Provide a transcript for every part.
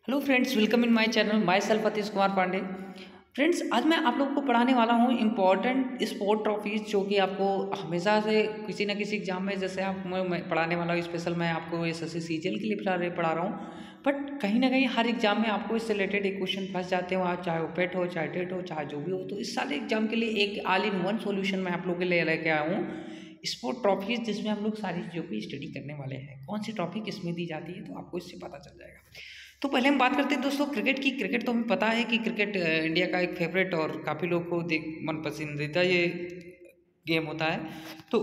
Hello friends, welcome in my channel. My self Atish Kumar Pandey. Friends, आज मैं आप लोगों को पढ़ाने वाला हूँ इम्पॉर्टेंट स्पोर्ट ट्रॉफीज, जो कि आपको हमेशा से किसी न किसी एग्जाम में, जैसे आप मैं पढ़ाने वाला हूँ स्पेशल, मैं आपको एसएससी सीजीएल के लिए पढ़ा रहा हूँ। बट कहीं ना कहीं हर एग्जाम में आपको इससे रिलेटेड एक क्वेश्चन फंस जाते हो, आप चाहे वो पेट हो, चाहे टेट हो, चाहे जो भी हो। तो इस सारे एग्जाम के लिए एक ऑल इन वन सोल्यूशन मैं आप लोगों के लिए लेके आया हूँ, स्पोर्ट ट्रॉफीज, जिसमें हम लोग सारी चीज़ों की स्टडी करने वाले हैं। कौन सी ट्रॉफी किसमें दी जाती है, तो आपको इससे पता चल जाएगा। तो पहले हम बात करते हैं दोस्तों क्रिकेट की। क्रिकेट तो हमें पता है कि क्रिकेट इंडिया का एक फेवरेट और काफ़ी लोग को मन पसंदीदा ये गेम होता है। तो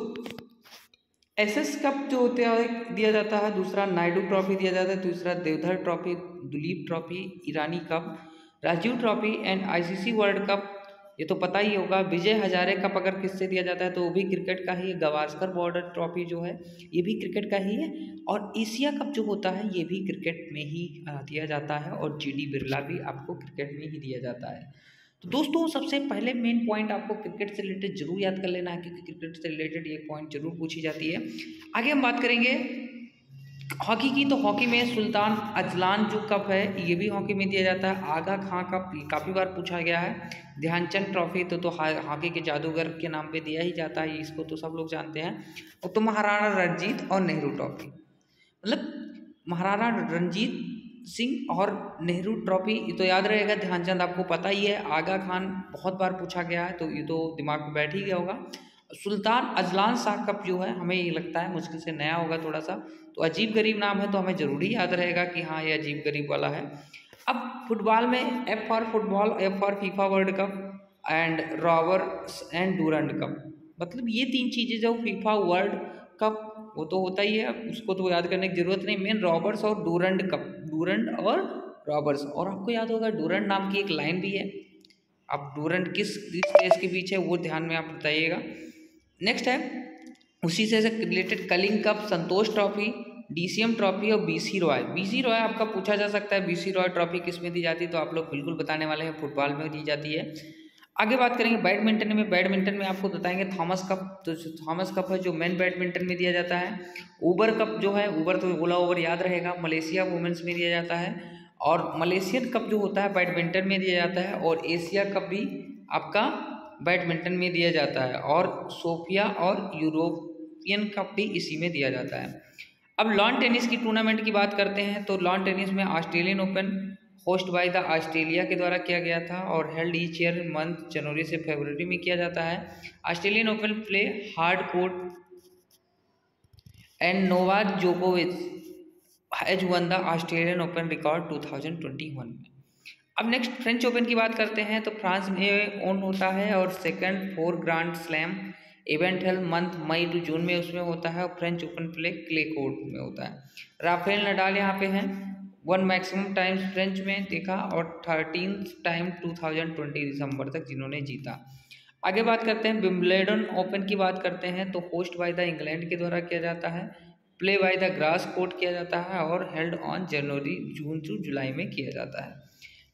एसएस कप जो होते हैं दिया जाता है, दूसरा नायडू ट्रॉफी दिया जाता है, तीसरा Deodhar trophy, Duleep trophy, Irani cup, Rajiv trophy and ICC world cup. ये तो पता ही होगा। विजय हजारे कप अगर किससे दिया जाता है तो वो भी क्रिकेट का ही है। गावस्कर बॉर्डर ट्रॉफी जो है ये भी क्रिकेट का ही है। और एशिया कप जो होता है ये भी क्रिकेट में ही दिया जाता है। और जीडी बिरला भी आपको क्रिकेट में ही दिया जाता है। तो दोस्तों, सबसे पहले मेन पॉइंट आपको क्रिकेट से रिलेटेड जरूर याद कर लेना है, क्योंकि क्रिकेट से रिलेटेड ये पॉइंट जरूर पूछी जाती है। आगे हम बात करेंगे हॉकी की। तो हॉकी में सुल्तान अजलान जो कप है ये भी हॉकी में दिया जाता है। आगा खां कप काफ़ी बार पूछा गया है। ध्यानचंद ट्रॉफी तो हॉकी के जादूगर के नाम पे दिया ही जाता है, इसको तो सब लोग जानते हैं। और तो महाराणा रणजीत और नेहरू ट्रॉफी, मतलब महाराणा रणजीत सिंह और नेहरू ट्रॉफी, ये तो याद रहेगा। ध्यानचंद आपको पता ही है। आगा खान बहुत बार पूछा गया है, तो ये तो दिमाग में बैठ ही गया होगा। सुल्तान अजलान शाह कप जो है, हमें ये लगता है मुश्किल से नया होगा थोड़ा सा, तो अजीब गरीब नाम है, तो हमें जरूरी याद रहेगा कि हाँ ये अजीब गरीब वाला है। अब फुटबॉल में F for football, F for FIFA world cup and Roberts and Durand cup, मतलब ये तीन चीज़ें जो फीफा वर्ल्ड कप वो तो होता ही है, उसको तो याद करने की जरूरत नहीं। मेन रॉबर्ट्स और डूरंड कप, डूरंड और रॉबर्ट्स। और आपको याद होगा डूरंड नाम की एक लाइन भी है। अब डूरंड किस देश के बीच है वो ध्यान में आप बताइएगा। नेक्स्ट है उसी से रिलेटेड कलिंग कप, संतोष ट्रॉफी, डीसीएम ट्रॉफी और बीसी रॉय। बीसी रॉय आपका पूछा जा सकता है, बीसी रॉय ट्रॉफी किस में दी जाती है, तो आप लोग बिल्कुल बताने वाले हैं, फुटबॉल में दी जाती है। आगे बात करेंगे बैडमिंटन में। बैडमिंटन में आपको बताएंगे थॉमस कप। तो थॉमस कप है जो मेन बैडमिंटन में दिया जाता है। ऊबर कप जो है, ऊबर तो ओला ओवर याद रहेगा, मलेशिया वुमेंस में दिया जाता है। और मलेशियन कप जो होता है बैडमिंटन में दिया जाता है। और एशिया कप भी आपका बैडमिंटन में दिया जाता है। और सोफिया और यूरोपियन कप भी इसी में दिया जाता है। अब लॉन टेनिस की टूर्नामेंट की बात करते हैं, तो लॉन टेनिस में Australian open host by the Australia के द्वारा किया गया था और हेल्ड ईच ईयर मंथ जनवरी से फरवरी में किया जाता है। Australian open play hard court and Novak जोकोविच has won the Australian open record 2021 में। अब नेक्स्ट फ्रेंच ओपन की बात करते हैं, तो फ्रांस में ओन होता है और सेकंड 4 ग्रांड स्लैम इवेंट है मंथ मई टू जून में उसमें होता है। और French open play clay court में होता है। राफेल नडाल यहाँ पे हैं, 1 मैक्सिमम टाइम्स फ्रेंच में देखा और 13 टाइम 2020 दिसंबर तक जिन्होंने जीता। आगे बात करते हैं विंबलडन ओपन की बात करते हैं, तो होस्ट बाय द इंग्लैंड के द्वारा किया जाता है, play by the grass court किया जाता है और हेल्ड ऑन जनवरी जून टू जुलाई में किया जाता है।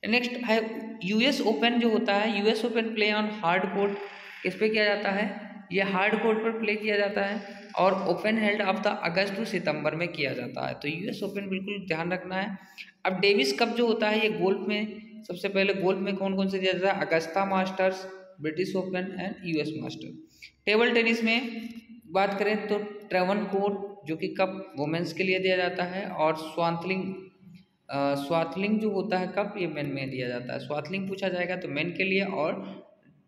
नेक्स्ट है यूएस ओपन जो होता है, US open play on hard court, किस पे किया जाता है, ये हार्ड कोर्ट पर प्ले किया जाता है। और ओपन हेल्ड ऑफ द अगस्त टू सितंबर में किया जाता है। तो यूएस ओपन बिल्कुल ध्यान रखना है। अब डेविस कप जो होता है ये गोल्फ में, सबसे पहले गोल्फ में कौन कौन से दिया जाता है, Augusta Masters, British Open and US Master. Table tennis में बात करें तो ट्रेवनकोर जो कि कप वुमेन्स के लिए दिया जाता है। और स्वाथलिंग जो होता है कप, ये मेन में दिया जाता है। स्वाथलिंग पूछा जाएगा तो मेन के लिए। और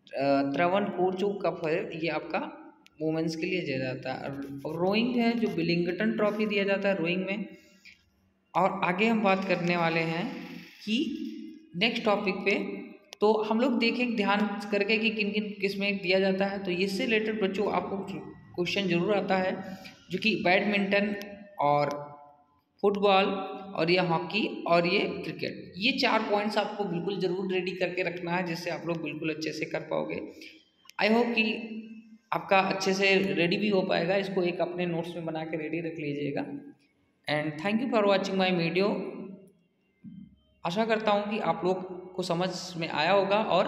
ट्रेवनकोर जो कप है ये आपका वुमेन्स के लिए दिया जाता है। और रोइंग है जो बिलिंगटन ट्रॉफी दिया जाता है रोइंग में। और आगे हम बात करने वाले हैं कि नेक्स्ट टॉपिक पे, तो हम लोग देखें ध्यान करके कि किन किन किस में दिया जाता है। तो इससे रिलेटेड बच्चों आपको क्वेश्चन जरूर आता है, जो कि बैडमिंटन और फुटबॉल और ये हॉकी और ये क्रिकेट, ये 4 पॉइंट्स आपको बिल्कुल ज़रूर रेडी करके रखना है, जिससे आप लोग बिल्कुल अच्छे से कर पाओगे। आई होप कि आपका अच्छे से रेडी भी हो पाएगा। इसको एक अपने नोट्स में बना के रेडी रख लीजिएगा। And thank you for watching my video. आशा करता हूँ कि आप लोग को समझ में आया होगा और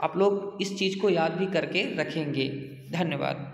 आप लोग इस चीज़ को याद भी करके रखेंगे। धन्यवाद।